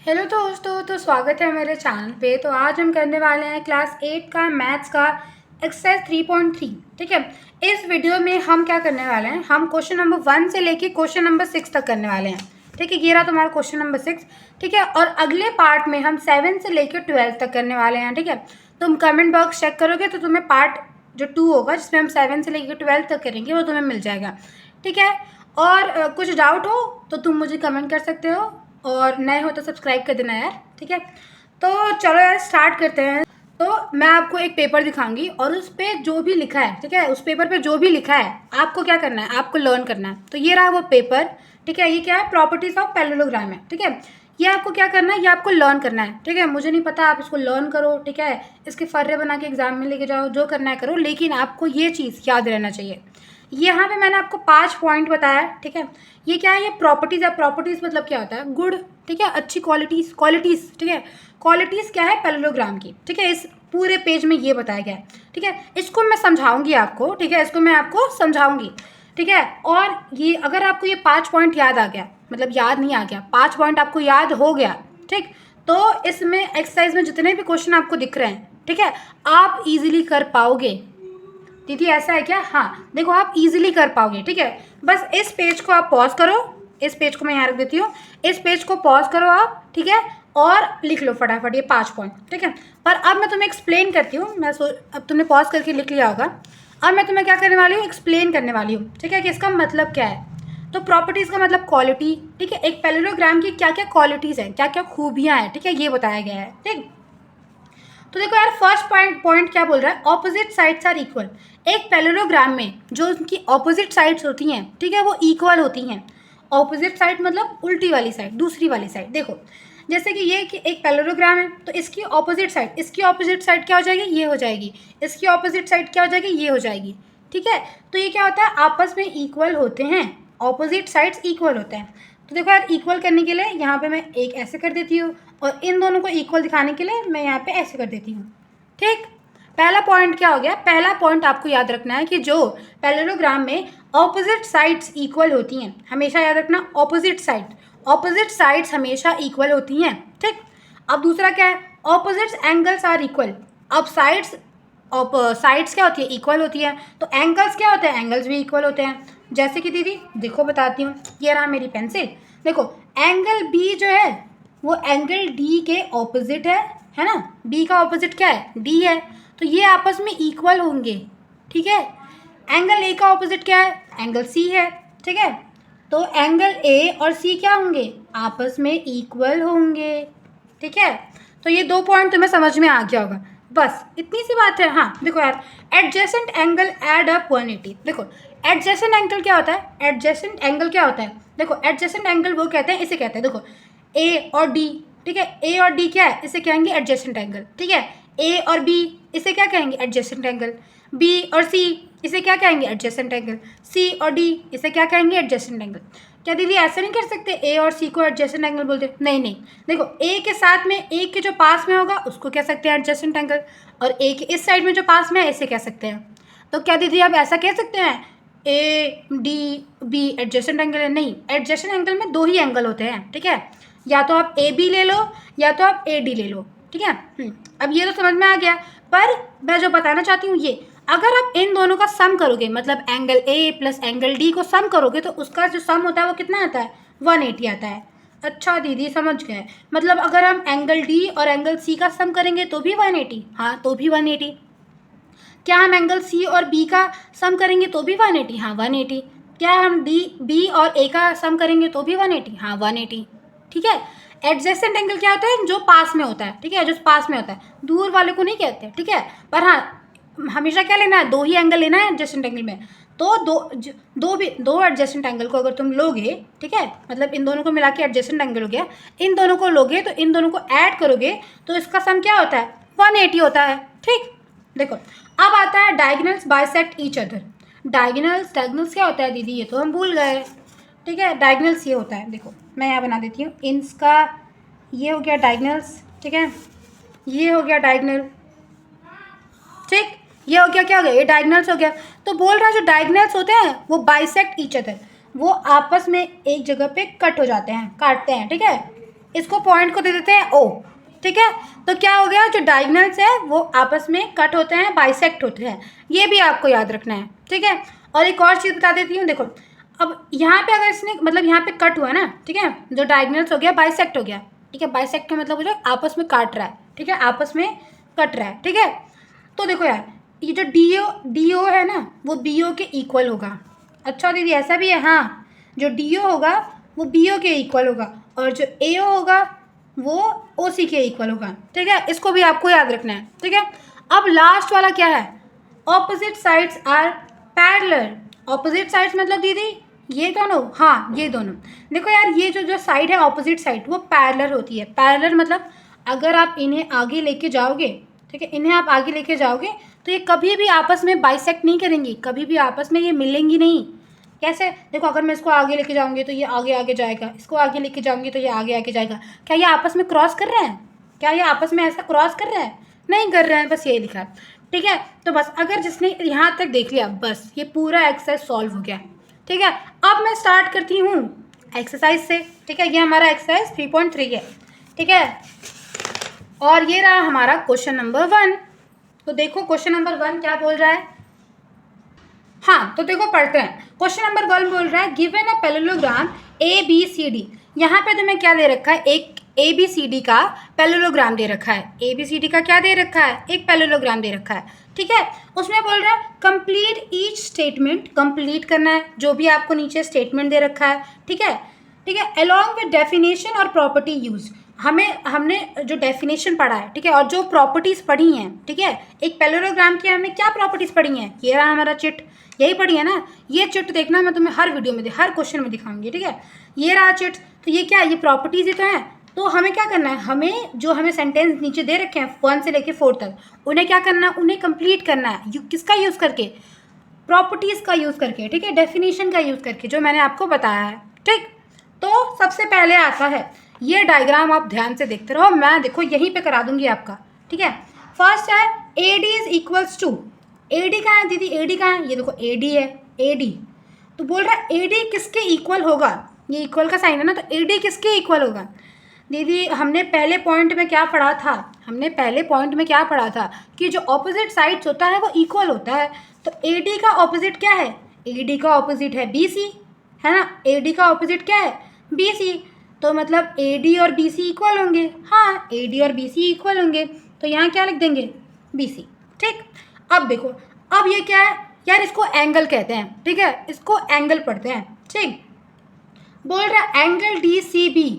Hello दोस्तों, तो स्वागत है मेरे चैनल पे। तो आज हम करने वाले हैं क्लास 8 का मैथ्स का एक्सरसाइज 3.3। ठीक है, इस वीडियो में हम क्या करने वाले हैं, हम क्वेश्चन नंबर 1 से लेके क्वेश्चन नंबर 6 तक करने वाले हैं। ठीक है, ये रहा तुम्हारा क्वेश्चन नंबर 6। ठीक है, और अगले पार्ट में हम 7 से लेकर 12 तक करने वाले हैं। ठीक है, तुम कमेंट बॉक्स चेक करोगे तो तुम्हें पार्ट जो 2 होगा, जिसमें हम 7 से लेकर 12 तक करेंगे, वो तुम्हें मिल जाएगा। ठीक है, और कुछ डाउट हो तो तुम मुझे कमेंट कर सकते हो, और नए हो तो सब्सक्राइब कर देना यार। ठीक है, तो चलो यार स्टार्ट करते हैं। तो मैं आपको एक पेपर दिखाऊंगी और उस पर जो भी लिखा है, ठीक है, उस पेपर पे जो भी लिखा है आपको क्या करना है, आपको लर्न करना है। तो ये रहा वो पेपर। ठीक है, ये क्या है, प्रॉपर्टीज ऑफ पैरेललोग्राम है। ठीक है, ये आपको क्या करना है, ये आपको लर्न करना है। ठीक है, मुझे नहीं पता, आप इसको लर्न करो। ठीक है, इसके फर्रे बना के एग्जाम में लेके जाओ, जो करना है करो, लेकिन आपको ये चीज़ याद रहना चाहिए। यहाँ पे मैंने आपको 5 पॉइंट बताया। ठीक है, ये क्या है, ये प्रॉपर्टीज़ है। प्रॉपर्टीज़ मतलब क्या होता है, गुड। ठीक है, अच्छी क्वालिटीज़, क्वालिटीज़। ठीक है, क्वालिटीज़ क्या है पैरेललोग्राम की। ठीक है, इस पूरे पेज में ये बताया गया है। ठीक है, इसको मैं समझाऊंगी आपको। ठीक है, इसको मैं आपको समझाऊंगी। ठीक है, और ये अगर आपको ये 5 पॉइंट याद आ गया, मतलब याद नहीं आ गया, 5 पॉइंट आपको याद हो गया, ठीक, तो इसमें एक्सरसाइज में जितने भी क्वेश्चन आपको दिख रहे हैं, ठीक है, आप इजीली कर पाओगे। दीदी ऐसा है क्या? हाँ, देखो आप इजीली कर पाओगे। ठीक है, बस इस पेज को आप पॉज करो, इस पेज को मैं यहाँ रख देती हूँ, इस पेज को पॉज करो आप। ठीक है, और लिख लो फटाफट ये 5 पॉइंट। ठीक है, पर अब मैं तुम्हें एक्सप्लेन करती हूँ। अब तुमने पॉज करके लिख लिया होगा, अब मैं तुम्हें क्या करने वाली हूँ, एक्सप्लेन करने वाली हूँ। ठीक है, कि इसका मतलब क्या है। तो प्रॉपर्टीज़ का मतलब क्वालिटी। ठीक है, एक पैरेललोग्राम की क्या क्या क्वालिटीज़ हैं, क्या क्या खूबियाँ हैं, ठीक है, ये बताया गया है। ठीक, तो देखो यार, फर्स्ट पॉइंट क्या बोल रहा है, ऑपोजिट साइड्स आर इक्वल। एक पैरेललोग्राम में जो उनकी ऑपोजिट साइड्स होती हैं, ठीक है, वो इक्वल होती हैं। ऑपोजिट साइड मतलब उल्टी वाली साइड, दूसरी वाली साइड। देखो जैसे कि ये कि एक पैरेललोग्राम है, तो इसकी ऑपोजिट साइड, इसकी ऑपोजिट साइड क्या हो जाएगी, ये हो जाएगी। इसकी ऑपोजिट साइड क्या हो जाएगी, ये हो जाएगी। ठीक है, तो ये क्या होता है, आपस में इक्वल होते हैं, ऑपोजिट साइड्स इक्वल होते हैं। तो देखो यार, इक्वल करने के लिए यहाँ पे मैं एक ऐसे कर देती हूँ, और इन दोनों को इक्वल दिखाने के लिए मैं यहाँ पे ऐसे कर देती हूँ। ठीक, पहला पॉइंट क्या हो गया, पहला पॉइंट आपको याद रखना है कि जो पैरेललोग्राम में ऑपोजिट साइड्स इक्वल होती हैं, हमेशा याद रखना, ऑपोजिट साइड्स हमेशा इक्वल होती हैं। ठीक, अब दूसरा क्या है, ऑपोजिट एंगल्स आर इक्वल। अब साइड्स क्या होती है, इक्वल होती है, तो एंगल्स क्या होते हैं, एंगल्स भी इक्वल होते हैं। जैसे कि दीदी देखो बताती हूँ, ये रहा मेरी पेंसिल। देखो एंगल बी जो है वो एंगल डी के ऑपोजिट है ना। बी का ऑपोजिट क्या है, डी है, तो ये आपस में इक्वल होंगे। ठीक है, एंगल ए का ऑपोजिट क्या है, एंगल सी है। ठीक है, तो एंगल ए और सी क्या होंगे, आपस में इक्वल होंगे। ठीक है, तो ये 2 पॉइंट तुम्हें समझ में आ गया होगा, बस इतनी सी बात है। हाँ देखो यार, एडजेसेंट एंगल एड अप 180। देखो एडजेसेंट एंगल क्या होता है, एडजेसेंट एंगल क्या होता है, देखो एडजेसेंट एंगल वो कहते हैं, इसे कहते हैं, देखो ए और डी। ठीक है, ए और डी क्या है, इसे कहेंगे एडजेसेंट एंगल। ठीक है, ए और बी इसे क्या कहेंगे, एडजेसेंट एंगल। बी और सी इसे क्या कहेंगे, एडजेसेंट एंगल। सी और डी इसे क्या कहेंगे, एडजेसेंट एंगल। क्या दीदी ऐसा नहीं कर सकते, ए और सी को एडजेसेंट एंगल बोलते? नहीं नहीं, देखो ए के साथ में, ए के जो पास में होगा उसको कह सकते हैं एडजेसेंट एंगल, और ए के इस साइड में जो पास में है इसे कह सकते हैं। तो क्या दीदी आप ऐसा कह सकते हैं A D B adjacent angle है? नहीं, एडजेसेंट एंगल में 2 ही एंगल होते हैं। ठीक है, या तो आप ए बी ले लो, या तो आप ए डी ले लो। ठीक है, अब ये तो समझ में आ गया, पर मैं जो बताना चाहती हूँ ये, अगर आप इन दोनों का सम करोगे, मतलब angle A plus angle D को सम करोगे, तो उसका जो सम होता है वो कितना आता है, 180 आता है। अच्छा दीदी समझ गए, मतलब अगर हम एंगल डी और एंगल सी का सम करेंगे तो भी 180? हाँ, तो भी 180। क्या हम एंगल सी और बी का सम करेंगे तो भी 180? हाँ 180। क्या हम डी बी और ए का सम करेंगे तो भी 180? हाँ 180। ठीक है, एडजेसेंट एंगल क्या होता है, जो पास में होता है। ठीक है, जो पास में होता है, दूर वाले को नहीं कहते। ठीक है, पर हाँ हमेशा क्या लेना है, 2 ही एंगल लेना है एडजेसेंट एंगल में। तो दो एडजेसेंट एंगल को अगर तुम लोगे, ठीक है, मतलब इन दोनों को मिला के एडजेसेंट एंगल हो गया, इन दोनों को लोगे तो इन दोनों को ऐड करोगे तो इसका सम क्या होता है, 180 होता है। ठीक, देखो अब आता है diagonals bisect each other. Diagonals क्या होता है दीदी, ये तो हम भूल गए। ठीक है, डायगोनल्स ये होता है, देखो मैं यहाँ बना देती हूँ, इसका ये हो गया डायगोनल्स। ठीक है, ये हो गया डायगोनल। ठीक, ये हो गया, क्या हो गया, ये डायगोनल्स हो गया। तो बोल रहा है जो डायगोनल्स होते हैं वो बाइसेक्ट ईच अदर, वो आपस में एक जगह पे कट हो जाते हैं, काटते हैं। ठीक है, इसको पॉइंट को दे देते हैं ओ, ठीक है। तो क्या हो गया, जो डायगोनल्स है वो आपस में कट होते हैं, बाइसेक्ट होते हैं, ये भी आपको याद रखना है, ठीक है। और एक और चीज़ बता देती हूँ, देखो अब यहाँ पे अगर इसने मतलब यहाँ पे कट हुआ ना, ठीक है, जो डायगोनल्स हो गया बाइसेक्ट हो गया, ठीक है। बाइसेक्ट का मतलब हो जाए आपस में काट रहा है, ठीक है, आपस में कट रहा है, ठीक है। तो देखो यार, ये जो डी ओ है ना वो बी ओ के इक्वल होगा। अच्छा दीदी ऐसा भी है, हाँ, जो डी ओ होगा वो बी ओ के इक्वल होगा और जो ए ओ होगा वो ओ सी के इक्वल होगा, ठीक है। इसको भी आपको याद रखना है, ठीक है। अब लास्ट वाला क्या है, opposite sides are parallel. Opposite sides मतलब दीदी ये दोनों, हाँ ये दोनों। देखो यार, ये जो साइड है ऑपोजिट साइड वो पैरेलल होती है। पैरेलल मतलब अगर आप इन्हें आगे लेके जाओगे, ठीक है, इन्हें आप आगे लेके जाओगे तो ये कभी भी आपस में बाइसेक्ट नहीं करेंगी, कभी भी आपस में ये मिलेंगी नहीं। कैसे, देखो अगर मैं इसको आगे लेके जाऊंगी तो ये आगे आगे जाएगा, इसको आगे लेके जाऊंगी तो ये आगे आगे जाएगा। क्या ये आपस में क्रॉस कर रहे हैं, क्या ये आपस में ऐसा क्रॉस कर रहे हैं, नहीं कर रहे हैं, बस यही लिखा है, ठीक है। तो बस अगर जिसने यहाँ तक देख लिया बस ये पूरा एक्सरसाइज सॉल्व हो गया, ठीक है। अब मैं स्टार्ट करती हूँ एक्सरसाइज से, ठीक है। ये हमारा एक्सरसाइज 3.3 है, ठीक है। और ये रहा हमारा क्वेश्चन नंबर 1। तो देखो क्वेश्चन नंबर 1 क्या बोल रहा है, हाँ तो देखो पढ़ते हैं। क्वेश्चन नंबर 1 बोल रहा है given a parallelogram A B C D. यहाँ पे तुम्हें क्या दे रखा है, एक ए बी सी डी का पैरेललोग्राम दे रखा है। ए बी सी डी का क्या दे रखा है, एक पैरेललोग्राम दे रखा है, ठीक है। उसमें बोल रहा है कंप्लीट ईच स्टेटमेंट, कंप्लीट करना है जो भी आपको नीचे स्टेटमेंट दे रखा है, ठीक है, ठीक है। अलॉन्ग विद डेफिनेशन और प्रॉपर्टी यूज, हमने जो डेफिनेशन पढ़ा है, ठीक है, और जो प्रॉपर्टीज़ पढ़ी हैं, ठीक है। एक पैरेललोग्राम की हमने क्या प्रॉपर्टीज़ पढ़ी हैं, ये रहा हमारा चिट, यही पढ़ी है ना। ये चिट देखना, मैं तुम्हें हर वीडियो में हर क्वेश्चन में दिखाऊंगी, ठीक है। ये रहा चिट, तो ये क्या है, ये प्रॉपर्टीज़ ही तो हैं। तो हमें क्या करना है, हमें सेंटेंस नीचे दे रखे हैं 1 से लेके 4 तक, उन्हें क्या करना है, उन्हें कंप्लीट करना है। किसका यूज़ करके, प्रॉपर्टीज़ का यूज़ करके, ठीक है, डेफिनेशन का यूज़ करके, जो मैंने आपको बताया है, ठीक। तो सबसे पहले आता है ये डायग्राम, आप ध्यान से देखते रहो, मैं देखो यहीं पे करा दूंगी आपका, ठीक है। फर्स्ट है A D is equals to, A D कहाँ है दीदी, ए डी कहाँ है, ये देखो ए डी है, ए डी। तो बोल रहा है ए डी किसके इक्वल होगा, ये इक्वल का साइन है ना, तो ए डी किसके इक्वल होगा। दीदी हमने पहले पॉइंट में क्या पढ़ा था, कि जो ऑपोजिट साइड्स होता है वो इक्वल होता है। तो ए डी का ऑपोजिट क्या है, ए डी का ऑपोजिट है बी सी, है ना। ए डी का ऑपोजिट क्या है, बी सी। तो मतलब ए डी और बी सी इक्वल होंगे, हाँ ए डी और बी सी इक्वल होंगे। तो यहाँ क्या लिख देंगे, बी सी, ठीक। अब देखो, अब ये क्या है यार, इसको एंगल कहते हैं, ठीक है, इसको एंगल पढ़ते हैं, ठीक। बोल रहा है एंगल डी सी बी,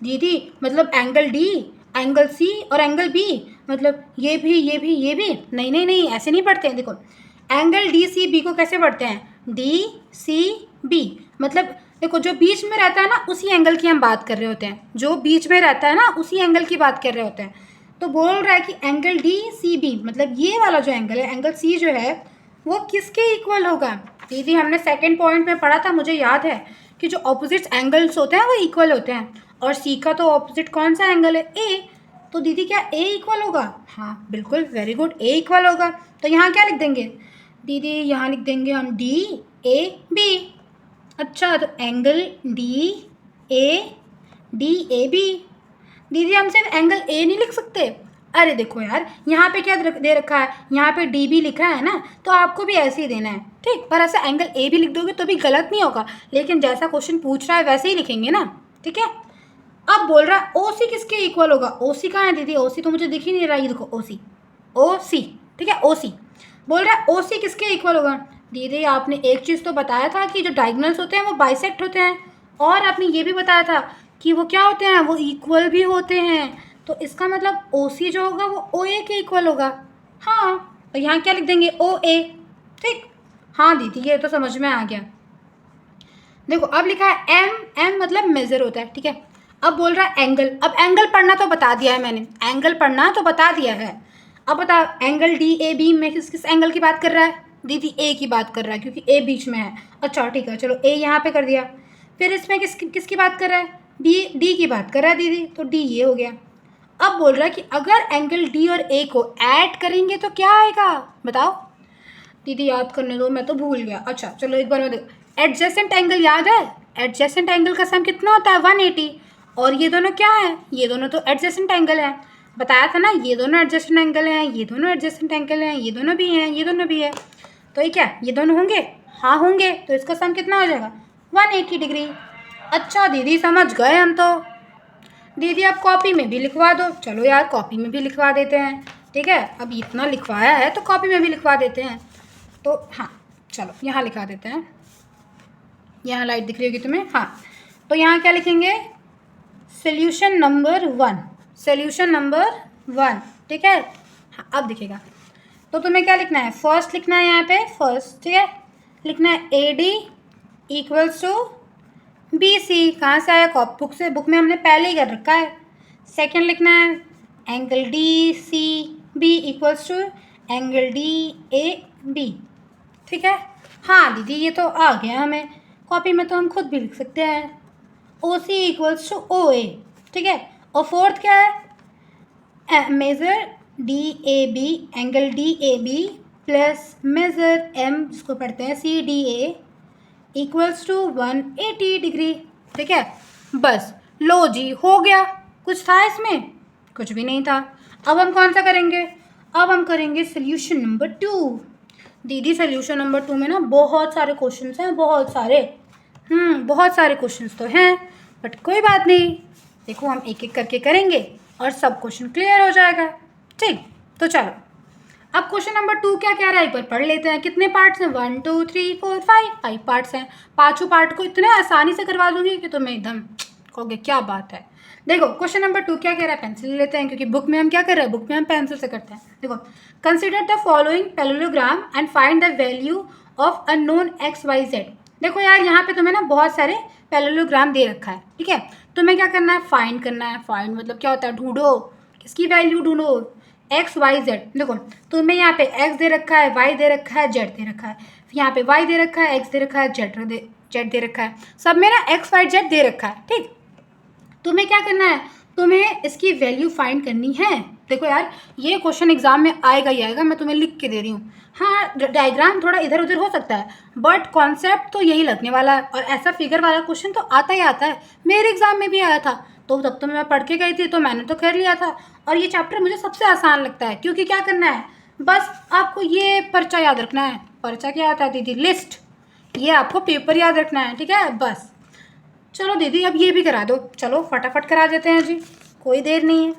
दीदी मतलब एंगल डी, एंगल सी और एंगल बी, मतलब ये भी ये भी ये भी, नहीं नहीं नहीं ऐसे नहीं पढ़ते हैं। देखो एंगल डी सी बी को कैसे पढ़ते हैं, डी सी बी, मतलब देखो जो बीच में रहता है ना उसी एंगल की हम बात कर रहे होते हैं, जो बीच में रहता है ना उसी एंगल की बात कर रहे होते हैं। तो बोल रहा है कि एंगल डी सी बी, मतलब ये वाला जो एंगल है, एंगल सी जो है वो किसके इक्वल होगा। दीदी हमने सेकंड पॉइंट में पढ़ा था, मुझे याद है कि जो ऑपोजिट एंगल्स होते हैं वो इक्वल होते हैं, और सी का तो ऑपोजिट कौन सा एंगल है, ए। तो दीदी क्या ए इक्वल होगा, हाँ बिल्कुल, वेरी गुड, ए इक्वल होगा। तो यहाँ क्या लिख देंगे दीदी, यहाँ लिख देंगे हम डी ए बी। अच्छा तो एंगल डी ए बी, दीदी हम सिर्फ एंगल ए नहीं लिख सकते। अरे देखो यार, यहाँ पे क्या दे रखा है, यहाँ पे डी बी लिखा है ना, तो आपको भी ऐसे ही देना है, ठीक। पर ऐसा एंगल ए भी लिख दोगे तो भी गलत नहीं होगा, लेकिन जैसा क्वेश्चन पूछ रहा है वैसे ही लिखेंगे ना, ठीक है। अब बोल रहा है ओ सी किसके इक्वल होगा, ओ सी कहाँ है दीदी, ओ सी तो मुझे दिख ही नहीं रहा, ये देखो ओ सी, ठीक है, ओ सी। बोल रहा है ओ सी किसके इक्वल होगा। दीदी आपने एक चीज़ तो बताया था कि जो डायगोनल्स होते हैं वो बाइसेक्ट होते हैं, और आपने ये भी बताया था कि वो क्या होते हैं, वो इक्वल भी होते हैं। तो इसका मतलब ओ सी जो होगा वो ओ ए के इक्वल होगा, हाँ। तो यहाँ क्या लिख देंगे, ओ ए, ठीक। हाँ दीदी ये तो समझ में आ गया। देखो अब लिखा है एम मतलब मेजर होता है, ठीक है। अब बोल रहा है एंगल, अब एंगल पढ़ना तो बता दिया है मैंने, एंगल पढ़ना तो बता दिया है। अब बता एंगल डी ए बी में किस एंगल की बात कर रहा है, दीदी ए की बात कर रहा है क्योंकि ए बीच में है। अच्छा ठीक है, चलो ए यहाँ पे कर दिया। फिर इसमें किसकी बात कर रहा है, डी की बात कर रहा है दीदी, तो डी ये हो गया। अब बोल रहा है कि अगर एंगल डी और ए को ऐड करेंगे तो क्या आएगा, बताओ दीदी, याद करने दो, मैं तो भूल गया। अच्छा चलो एक बार मैं देखो, एडजेसेंट एंगल याद है, एडजेसेंट एंगल का सम कितना होता है, 180। और ये दोनों क्या है, ये दोनों तो एडजेसेंट एंगल है, बताया था ना, ये दोनों एडजेसेंट एंगल हैं, ये दोनों एडजेसेंट एंगल हैं, ये दोनों भी हैं, ये दोनों भी है। तो ये क्या, ये दोनों होंगे, हाँ होंगे, तो इसका सम कितना हो जाएगा 180 डिग्री। अच्छा दीदी समझ गए हम तो। दीदी आप कॉपी में भी लिखवा दो। चलो यार कॉपी में भी लिखवा देते हैं, ठीक है, अब इतना लिखवाया है तो कॉपी में भी लिखवा देते हैं। तो हाँ चलो यहाँ लिखा देते हैं, यहाँ लाइट दिख रही होगी तुम्हें, हाँ। तो यहाँ क्या लिखेंगे, सोल्यूशन नंबर 1, सोल्यूशन नंबर 1, ठीक है। हाँ अब दिखेगा। तो तुम्हें क्या लिखना है, फर्स्ट लिखना है यहाँ पे, फर्स्ट, ठीक है, लिखना है AD इक्वल्स टू BC। कहाँ से आया, कॉप बुक से, बुक में हमने पहले ही कर रखा है। सेकंड लिखना है angle DCB equals to angle DAB, ठीक है। हाँ दीदी ये तो आ गया हमें, कॉपी में तो हम खुद भी लिख सकते हैं, OC इक्वल्स टू OA, ठीक है। और फोर्थ क्या है, measure DAB angle DAB plus measure M जिसको पढ़ते हैं CDA इक्वल्स टू 180 डिग्री, ठीक है। बस लो जी हो गया, कुछ था इसमें, कुछ भी नहीं था। अब हम कौन सा करेंगे, अब हम करेंगे सोल्यूशन नंबर 2। दीदी सोल्यूशन नंबर 2 में ना बहुत सारे क्वेश्चंस हैं, बहुत सारे, बहुत सारे क्वेश्चंस तो हैं, बट कोई बात नहीं, देखो हम एक एक करके करेंगे और सब क्वेश्चन क्लियर हो जाएगा, ठीक। तो चलो अब क्वेश्चन नंबर 2 क्या कह रहा है एक बार पढ़ लेते हैं। कितने पार्ट्स हैं, 1 2 3 4 5 पार्ट्स हैं। पाँचों पार्ट को इतने आसानी से करवा दूंगी कि तुम्हें एकदम कहोगे क्या बात है। देखो क्वेश्चन नंबर 2 क्या कह रहा है, पेंसिल लेते हैं क्योंकि बुक में हम क्या कर रहे हैं, बुक में हम पेंसिल से करते हैं। देखो, consider the following parallelogram and find the value of unknown XYZ। देखो यार यहाँ पे तुम्हें ना बहुत सारे पैरेललोग्राम दे रखा है, ठीक है। तुम्हें क्या करना है, फाइंड करना है। फाइंड मतलब क्या होता है, ढूंढो, किसकी वैल्यू ढूंढो, XYZ। देखो तुम्हें यहाँ पे X दे रखा है, Y दे रखा है, Z दे रखा है, यहाँ पे Y दे रखा है, X दे रखा है, Z दे रखा है, सब में ना XYZ दे रखा है, ठीक। तुम्हें क्या करना है, तुम्हें इसकी वैल्यू फाइंड करनी है। देखो यार ये क्वेश्चन एग्जाम में आएगा ही आएगा, मैं तुम्हें लिख के दे रही हूँ। हाँ डायग्राम थोड़ा इधर उधर हो सकता है बट कॉन्सेप्ट तो यही लगने वाला है, और ऐसा फिगर वाला क्वेश्चन तो आता ही आता है, मेरे एग्जाम में भी आया था, तो तब तो मैं पढ़ के गई थी तो मैंने तो कर लिया था। और ये चैप्टर मुझे सबसे आसान लगता है क्योंकि क्या करना है, बस आपको ये पर्चा याद रखना है। पर्चा क्या होता है दीदी, लिस्ट, ये आपको पेपर याद रखना है, ठीक है बस। चलो दीदी अब ये भी करा दो, चलो फटाफट करा देते हैं जी, कोई देर नहीं है।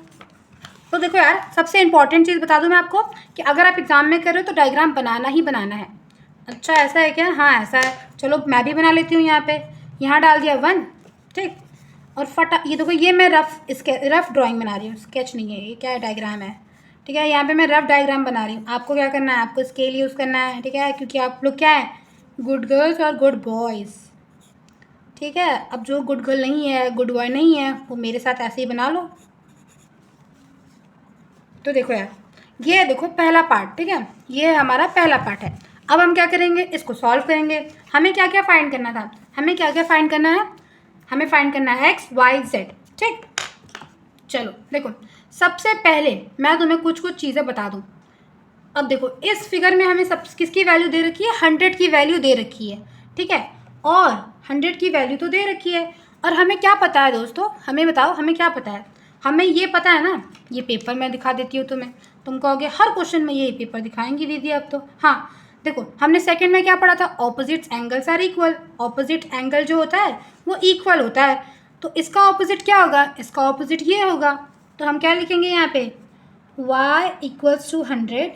तो देखो यार सबसे इंपॉर्टेंट चीज़ बता दूं मैं आपको कि अगर आप एग्ज़ाम में कर रहे हो तो डायग्राम बनाना ही बनाना है। अच्छा ऐसा है क्या, हाँ ऐसा है, चलो मैं भी बना लेती हूँ। यहाँ पे यहाँ डाल दिया 1, ठीक। और ये देखो ये मैं रफ ड्राइंग बना रही हूँ, स्केच नहीं है ये, क्या है, डायग्राम है, ठीक है। यहाँ पे मैं रफ डायग्राम बना रही हूँ। आपको क्या करना है, आपको स्केल यूज़ करना है, ठीक है, क्योंकि आप लोग क्या है, गुड गर्ल्स और गुड बॉयज़, ठीक है। अब जो गुड गर्ल नहीं है, गुड बॉय नहीं है, वो मेरे साथ ऐसे ही बना लो। तो देखो यार ये देखो पहला पार्ट, ठीक है, ये हमारा पहला पार्ट है। अब हम क्या करेंगे, इसको सॉल्व करेंगे। हमें क्या क्या फाइंड करना था, हमें क्या क्या फाइंड करना है, हमें फाइंड करना है XYZ, ठीक। चलो देखो सबसे पहले मैं तुम्हें कुछ कुछ चीज़ें बता दूँ। अब देखो इस फिगर में हमें सब किसकी वैल्यू दे रखी है, 100 की वैल्यू दे रखी है, ठीक है, और 100 की वैल्यू तो दे रखी है। और हमें क्या पता है दोस्तों, हमें बताओ हमें क्या पता है, हमें ये पता है ना, ये पेपर मैं दिखा देती हूँ तुम्हें, तुम कहोगे हर क्वेश्चन में यही पेपर दिखाएंगी दीदी अब तो। हाँ देखो हमने सेकंड में क्या पढ़ा था, opposite angles are equal. Opposite angle जो होता है वो इक्वल होता है, तो इसका ऑपोजिट क्या होगा, इसका ऑपोजिट ये होगा। तो हम क्या लिखेंगे यहाँ पे, y equals to 100,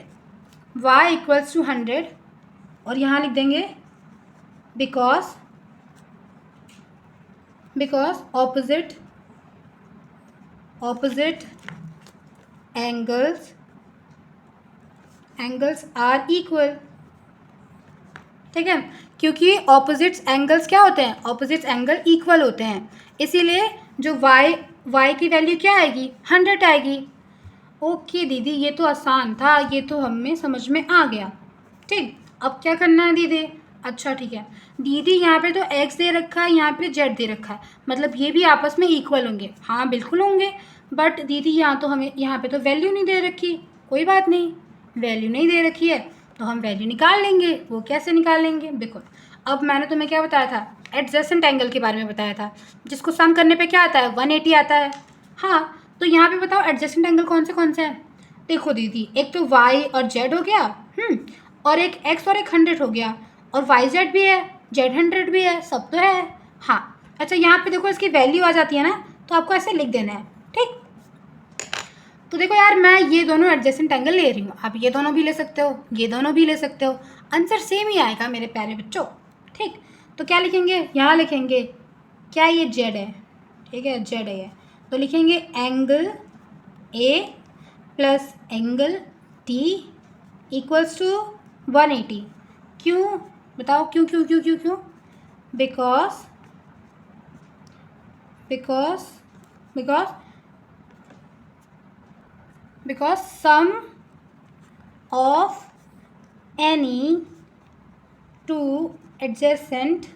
y equals to 100, और यहाँ लिख देंगे because opposite angles are equal, ठीक है, क्योंकि ऑपोजिट एंगल्स क्या होते हैं, ऑपोजिट एंगल इक्वल होते हैं, इसीलिए जो y की वैल्यू क्या आएगी, 100 आएगी। ओके दीदी ये तो आसान था, ये तो हमें समझ में आ गया, ठीक। अब क्या करना है दीदी, अच्छा ठीक है दीदी यहाँ पे तो x दे रखा है, यहाँ पे z दे रखा है, मतलब ये भी आपस में इक्वल होंगे, हाँ बिल्कुल होंगे। बट दीदी यहाँ तो हमें यहाँ पे तो वैल्यू नहीं दे रखी, कोई बात नहीं, वैल्यू नहीं दे रखी है तो हम वैल्यू निकाल लेंगे। वो कैसे निकाल लेंगे, देखो अब मैंने तुम्हें क्या बताया था, एडजेसेंट एंगल के बारे में बताया था, जिसको सम करने पे क्या आता है, 180 आता है। हाँ, तो यहाँ पे बताओ एडजेसेंट एंगल कौन से हैं। देखो दीदी, एक तो y और z हो गया, और एक x और एक 100 हो गया, और yz भी है, z100 भी है, सब तो है। हाँ, अच्छा यहाँ पे देखो इसकी वैल्यू आ जाती है ना, तो आपको ऐसे लिख देना है, ठीक। तो देखो यार, मैं ये दोनों एडजेसेंट एंगल ले रही हूँ, आप ये दोनों भी ले सकते हो, ये दोनों भी ले सकते हो, आंसर सेम ही आएगा मेरे प्यारे बच्चों, ठीक। तो क्या लिखेंगे, यहाँ लिखेंगे, क्या ये जेड है, ठीक है, जेड है ये, तो लिखेंगे angle A plus angle T equals to 180। क्यों बताओ, क्यों क्यों क्यों क्यों क्यों, because because because because sum of any two adjacent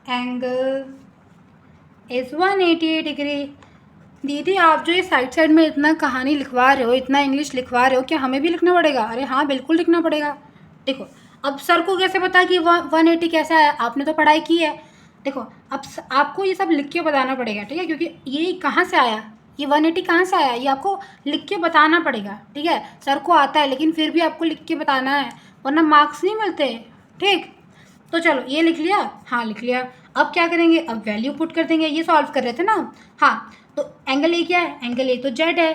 angle is 180 degree. दीदी आप जो ये साइड में इतना कहानी लिखवा रहे हो, इतना इंग्लिश लिखवा रहे हो, क्या हमें भी लिखना पड़ेगा? अरे हाँ, बिल्कुल लिखना पड़ेगा। देखो, अब सर को कैसे पता कि 180 कैसा है, आपने तो पढ़ाई की है। देखो, अब आपको ये सब लिख के बताना पड़ेगा, ठीक है, क्योंकि ये कहाँ से आया, ये 180 कहाँ से आया, ये आपको लिख के बताना पड़ेगा, ठीक है। सर को आता है, लेकिन फिर भी आपको लिख के बताना है, वरना मार्क्स नहीं मिलते, ठीक। तो चलो, ये लिख लिया, हाँ लिख लिया। अब क्या करेंगे, अब वैल्यू पुट कर देंगे, ये सॉल्व कर रहे थे ना। हाँ, तो एंगल ए क्या है, एंगल ए तो जेड है,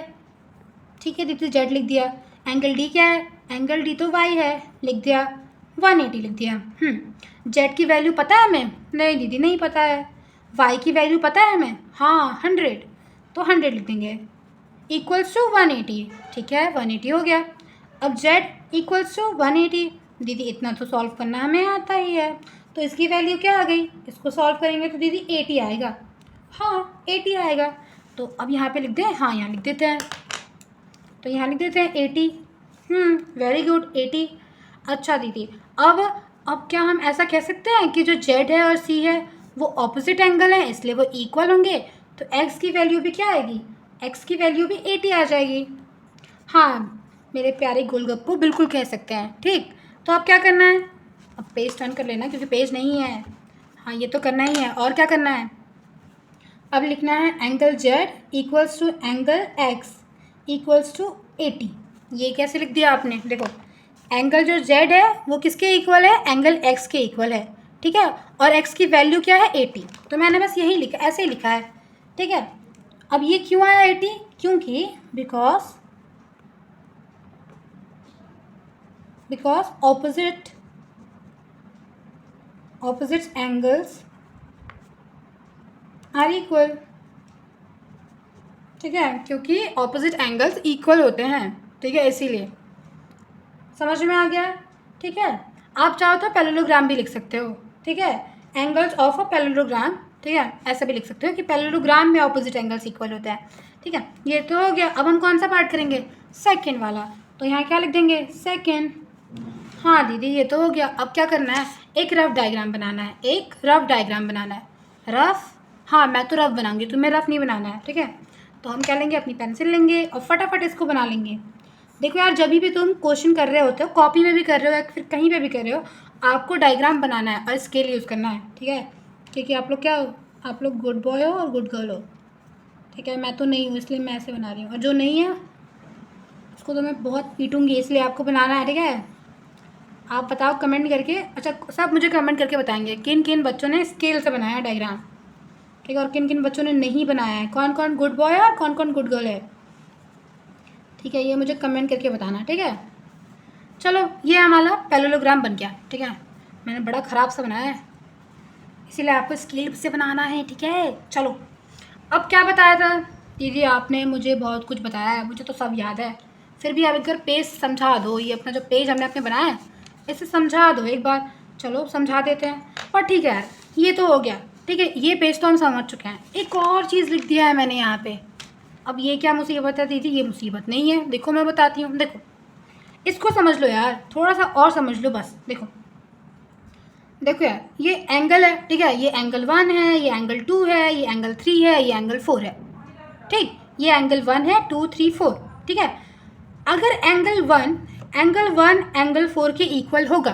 ठीक है दीदी, जेड लिख दिया। एंगल डी क्या है, एंगल डी तो वाई है, लिख दिया, 180 लिख दिया। जेड की वैल्यू पता है हमें? नहीं दीदी, नहीं पता है। वाई की वैल्यू पता है हमें? हाँ, 100, तो 100 लिख देंगे, इक्वल्स टू 180, ठीक है, 180 हो गया। अब जेड इक्वल्स टू 180, दीदी इतना तो सॉल्व करना हमें आता ही है, तो इसकी वैल्यू क्या आ गई, इसको सॉल्व करेंगे तो दीदी 80 आएगा। हाँ, 80 आएगा। तो अब यहाँ पे लिख दें, हाँ यहाँ लिख देते हैं, तो यहाँ लिख देते हैं 80। Very good, 80। अच्छा दीदी, अब क्या हम ऐसा कह सकते हैं कि जो जेड है और सी है वो ऑपोजिट एंगल है, इसलिए वो इक्वल होंगे, तो एक्स की वैल्यू भी क्या आएगी, एक्स की वैल्यू भी 80 आ जाएगी। हाँ मेरे प्यारे गोलगप्पो, बिल्कुल कह सकते हैं, ठीक। तो अब क्या करना है, अब पेज टर्न कर लेना, क्योंकि पेज नहीं है। हाँ, ये तो करना ही है, और क्या करना है, अब लिखना है angle Z equals to angle X equals to 80। ये कैसे लिख दिया आपने, देखो एंगल जो जेड है वो किसके इक्वल है, एंगल एक्स के इक्वल है, ठीक है, और एक्स की वैल्यू क्या है, 80। तो मैंने बस यही लिखा, ऐसे ही लिखा है, ठीक है। अब ये क्यों आया 80, क्योंकि because opposite angles are equal, ठीक है, क्योंकि ऑपोजिट एंगल्स इक्वल होते हैं, ठीक है, इसीलिए। समझ में आ गया, ठीक है। आप चाहो तो पैरेललोग्राम भी लिख सकते हो, ठीक है, एंगल्स ऑफ अ पैरेललोग्राम, ठीक है, ऐसा भी लिख सकते हो कि पैरेललोग्राम में ऑपोजिट एंगल्स इक्वल होते हैं, ठीक है। ये तो हो गया। अब हम कौन सा पार्ट करेंगे, सेकेंड वाला, तो यहाँ क्या लिख देंगे, सेकेंड। हाँ दीदी, ये तो हो गया। अब क्या करना है, एक रफ डायग्राम बनाना है, एक रफ डायग्राम बनाना है, रफ। हाँ, मैं तो रफ बनाऊंगी, तुम्हें रफ नहीं बनाना है, ठीक है। तो हम क्या लेंगे, अपनी पेंसिल लेंगे और फटाफट इसको बना लेंगे। देखो यार, जब भी तुम क्वेश्चन कर रहे होते हो, कॉपी में भी कर रहे हो या फिर कहीं पे भी कर रहे हो, आपको डायग्राम बनाना है और स्केल यूज़ करना है, ठीक है, क्योंकि आप लोग क्या हो, आप लोग गुड बॉय हो और गुड गर्ल हो, ठीक है। मैं तो नहीं हूँ, इसलिए मैं ऐसे बना रही हूँ, और जो नहीं है उसको तो मैं बहुत पीटूँगी, इसलिए आपको बनाना है, ठीक है। आप बताओ कमेंट करके, अच्छा सब मुझे कमेंट करके बताएंगे किन किन बच्चों ने स्केल से बनाया डायग्राम, ठीक है, और किन किन बच्चों ने नहीं बनाया है, कौन कौन गुड बॉय है और कौन कौन गुड गर्ल है, ठीक है, ये मुझे कमेंट करके बताना, ठीक है। चलो, ये हमारा पैरेललोग्राम बन गया, ठीक है। मैंने बड़ा ख़राब सा बनाया है, इसीलिए आपको स्केल से बनाना है, ठीक है। चलो, अब क्या बताया था दीदी आपने, मुझे बहुत कुछ बताया है, मुझे तो सब याद है, फिर भी आप एक बार पेज समझा दो, ये अपना जो पेज हमने अपने बनाया है इसे समझा दो एक बार। चलो समझा देते हैं, पर ठीक है यार, ये तो हो गया, ठीक है, ये पेज तो हम समझ चुके हैं। एक और चीज़ लिख दिया है मैंने यहाँ पे। अब ये क्या मुसीबत है दीदी, ये मुसीबत नहीं है, देखो मैं बताती हूँ, देखो इसको समझ लो यार, थोड़ा सा और समझ लो बस। देखो देखो यार, ये एंगल है, ठीक है, ये एंगल 1 है, ये एंगल 2 है, ये एंगल 3 है, ये एंगल 4 है, ठीक। ये एंगल 1 है, 2, 3, 4, ठीक है। अगर एंगल 1 एंगल 4 के इक्वल होगा,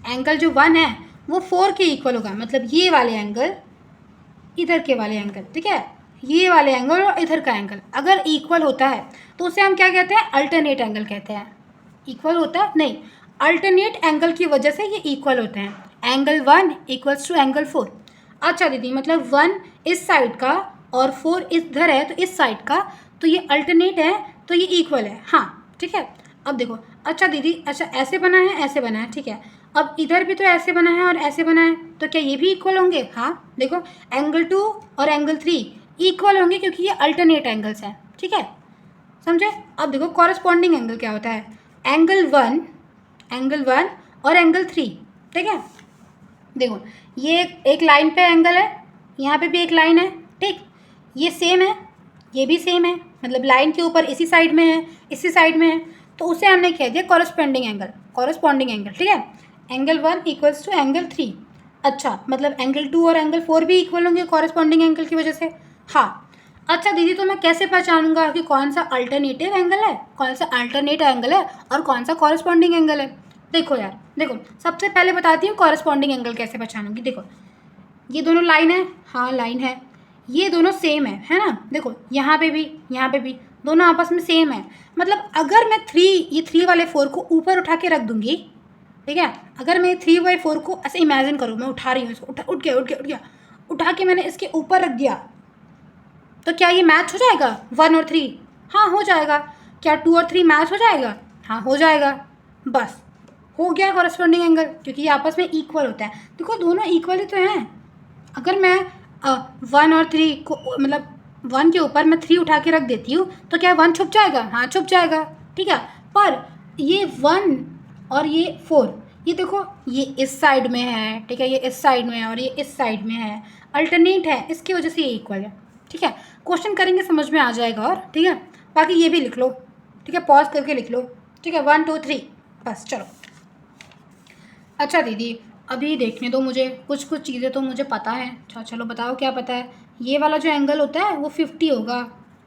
एंगल जो 1 है वो 4 के इक्वल होगा, मतलब ये वाले एंगल इधर के वाले एंगल, ठीक है, ये वाले एंगल और इधर का एंगल अगर इक्वल होता है तो उसे हम क्या कहते हैं, अल्टरनेट एंगल कहते हैं। इक्वल होता है नहीं, अल्टरनेट एंगल की वजह से ये इक्वल होते हैं। Angle 1 equals to angle 4। अच्छा दीदी, मतलब 1 इस साइड का और 4 इधर है तो इस साइड का, तो ये अल्टरनेट है तो ये इक्वल है। हाँ ठीक है, अब देखो। अच्छा दीदी, अच्छा ऐसे बना है, ऐसे बना है, ठीक है, अब इधर भी तो ऐसे बना है और ऐसे बना है, तो क्या ये भी इक्वल होंगे? हाँ देखो, एंगल 2 और एंगल 3 इक्वल होंगे क्योंकि ये अल्टरनेट एंगल्स हैं, ठीक है, समझे? अब देखो कॉरस्पॉन्डिंग एंगल क्या होता है, एंगल 1 और एंगल 3, ठीक है। देखो ये एक लाइन पे एंगल है, यहाँ पे भी एक लाइन है, ठीक, ये सेम है, ये भी सेम है, मतलब लाइन के ऊपर इसी साइड में है, इसी साइड में है, तो उसे हमने कह दिया कॉरस्पॉन्डिंग एंगल, ठीक है। Angle 1 equals to angle 3। अच्छा, मतलब एंगल 2 और एंगल 4 भी इक्वल होंगे कॉरस्पॉन्डिंग एंगल की वजह से। हाँ। अच्छा दीदी, तो मैं कैसे पहचानूंगा कि कौन सा अल्टरनेटिव एंगल है, कौन सा अल्टरनेट एंगल है और कौन सा कॉरस्पॉन्डिंग एंगल है? देखो यार, देखो सबसे पहले बताती हूँ कॉरस्पॉन्डिंग एंगल कैसे पहचानूंगी। देखो ये दोनों लाइन है, हाँ लाइन है, ये दोनों सेम है ना। देखो यहाँ पे भी, यहाँ पे भी दोनों आपस में सेम है, मतलब अगर मैं ये 3 वाले 4 को ऊपर उठा के रख दूंगी, ठीक है, अगर मैं 3/4 को ऐसे इमेजिन करूँ, मैं उठा रही हूँ इसको, उठ गया, उठा के मैंने इसके ऊपर रख दिया, तो क्या ये मैच हो जाएगा 1 और 3? हाँ हो जाएगा। क्या 2 और 3 मैच हो जाएगा? हाँ हो जाएगा। बस हो गया कॉरस्पॉन्डिंग एंगल, क्योंकि ये आपस में इक्वल होता है। देखो दोनों इक्वल ही तो हैं। अगर मैं 1 और 3 को, मतलब 1 के ऊपर मैं 3 उठा के रख देती हूँ, तो क्या 1 छुप जाएगा? हाँ छुप जाएगा, ठीक है। पर ये 1 और ये 4, ये देखो ये इस साइड में है, ठीक है, ये इस साइड में है और ये इस साइड में है, अल्टरनेट है, इसकी वजह से ये इक्वल है, ठीक है। क्वेश्चन करेंगे समझ में आ जाएगा, और ठीक है, बाकी ये भी लिख लो, ठीक है, पॉज करके लिख लो, ठीक है, 1 2 3 बस। चलो अच्छा दीदी, अभी देखने दो मुझे, कुछ कुछ चीज़ें तो मुझे पता है। अच्छा चलो बताओ क्या पता है। ये वाला जो एंगल होता है वो 50 होगा।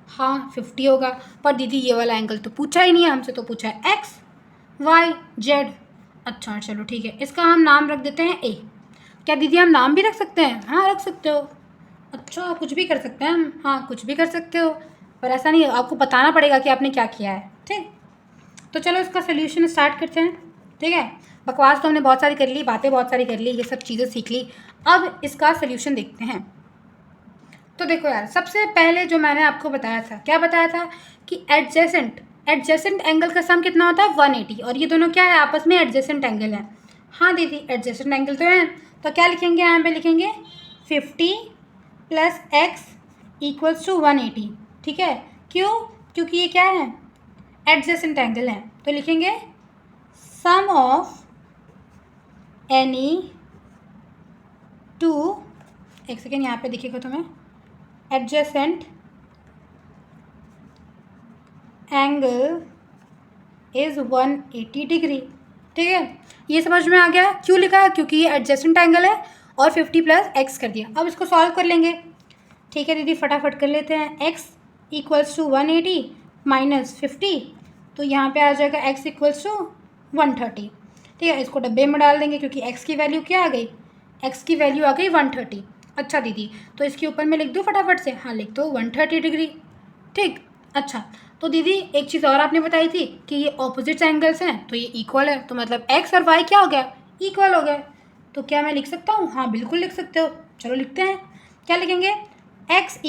हाँ 50 होगा, पर दीदी ये वाला एंगल तो पूछा ही नहीं है हमसे, तो पूछा है एक्स वाई जेड। अच्छा चलो ठीक है, इसका हम नाम रख देते हैं ए। क्या दीदी हम नाम भी रख सकते हैं? हाँ रख सकते हो। अच्छा कुछ भी कर सकते हैं हम? हाँ कुछ भी कर सकते हो, पर ऐसा नहीं है, आपको बताना पड़ेगा कि आपने क्या किया है, ठीक। तो चलो इसका सोल्यूशन स्टार्ट करते हैं, ठीक है। बकवास तो हमने बहुत सारी कर ली, बातें बहुत सारी कर ली, ये सब चीज़ें सीख ली, अब इसका सोल्यूशन देखते हैं। तो देखो यार, सबसे पहले जो मैंने आपको बताया था, क्या बताया था कि एडजेसेंट एंगल का सम कितना होता है 180, और ये दोनों क्या है आपस में एडजेसेंट एंगल है। हाँ दीदी एडजेसेंट एंगल तो है, तो क्या लिखेंगे यहाँ पे, लिखेंगे 50 + x = 180, ठीक है। क्यों? क्योंकि ये क्या है, एडजेसेंट एंगल है, तो लिखेंगे सम ऑफ एनी टू, एक सेकेंड यहाँ पे दिखेगा तुम्हें, एडजेसेंट एंगल इज़ 180 डिग्री, ठीक है। ये समझ में आ गया क्यों लिखा, क्योंकि ये एडजेसेंट एंगल है, और 50 + x कर दिया। अब इसको सॉल्व कर लेंगे, ठीक है दीदी, फटाफट कर लेते हैं। x = 180 - 50, तो यहाँ पे आ जाएगा x = 130, ठीक है। इसको डब्बे में डाल देंगे क्योंकि x की वैल्यू क्या आ गई, x की वैल्यू आ गई 130। अच्छा दीदी, तो इसके ऊपर मैं लिख दूँ फटाफट से? हाँ लिख दो 130 डिग्री, ठीक। अच्छा तो दीदी एक चीज़ और आपने बताई थी कि ये ऑपोजिट एंगल्स हैं, तो ये इक्वल है, तो मतलब x और y क्या हो गया, इक्वल हो गए। तो क्या मैं लिख सकता हूँ? हाँ बिल्कुल लिख सकते हो। चलो लिखते हैं, क्या लिखेंगे, x =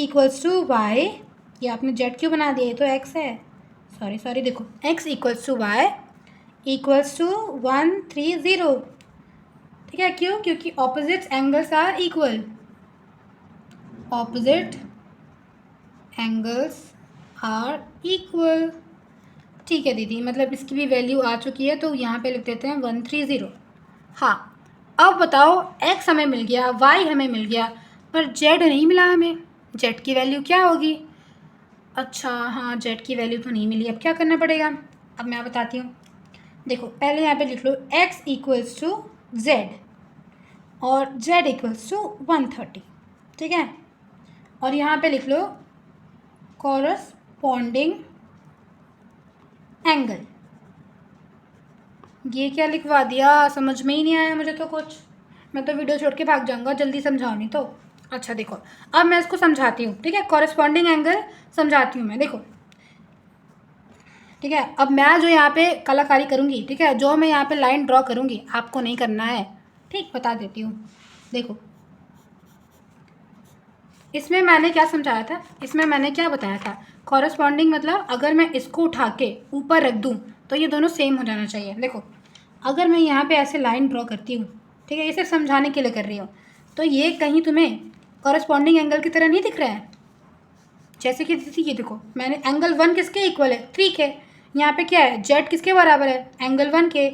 y, ये आपने z क्यों बना दिया, ये तो x है, सॉरी देखो, x = y = 130, ठीक है। क्यों? क्योंकि opposite angles are equal, opposite angles are equal, ठीक है दीदी, मतलब इसकी भी वैल्यू आ चुकी है, तो यहाँ पे लिख देते हैं 130। हाँ अब बताओ, x हमें मिल गया, y हमें मिल गया, पर z नहीं मिला हमें, z की वैल्यू क्या होगी? अच्छा हाँ, z की वैल्यू तो नहीं मिली, अब क्या करना पड़ेगा? अब मैं बताती हूँ। देखो पहले यहाँ पे लिख लो x = z और z = 130, ठीक है। और यहाँ पे लिख लो कॉरस्पॉन्डिंग एंगल, ये क्या लिखवा दिया, समझ में ही नहीं आया मुझे तो कुछ। मैं तो वीडियो छोड़ के भाग जाऊंगा, जल्दी समझाओ नहीं तो। अच्छा देखो, अब मैं इसको समझाती हूँ, ठीक है, कॉरेस्पॉन्डिंग एंगल समझाती हूँ मैं। देखो ठीक है, अब मैं जो यहाँ पे कलाकारी करूँगी, ठीक है, जो मैं यहाँ पे लाइन ड्रॉ करूँगी आपको नहीं करना है, ठीक, बता देती हूँ। देखो इसमें मैंने क्या समझाया था, इसमें मैंने क्या बताया था, कॉरेस्पॉन्डिंग मतलब अगर मैं इसको उठा के ऊपर रख दूँ तो ये दोनों सेम हो जाना चाहिए। देखो अगर मैं यहाँ पे ऐसे लाइन ड्रॉ करती हूँ, ठीक है, इसे समझाने के लिए कर रही हूँ, तो ये कहीं तुम्हें कॉरेस्पॉन्डिंग एंगल की तरह नहीं दिख रहा है। जैसे कि ये देखो, मैंने एंगल 1 किसके इक्वल है, 3 के। यहाँ पे क्या है, जेड किसके बराबर है, एंगल 1 के,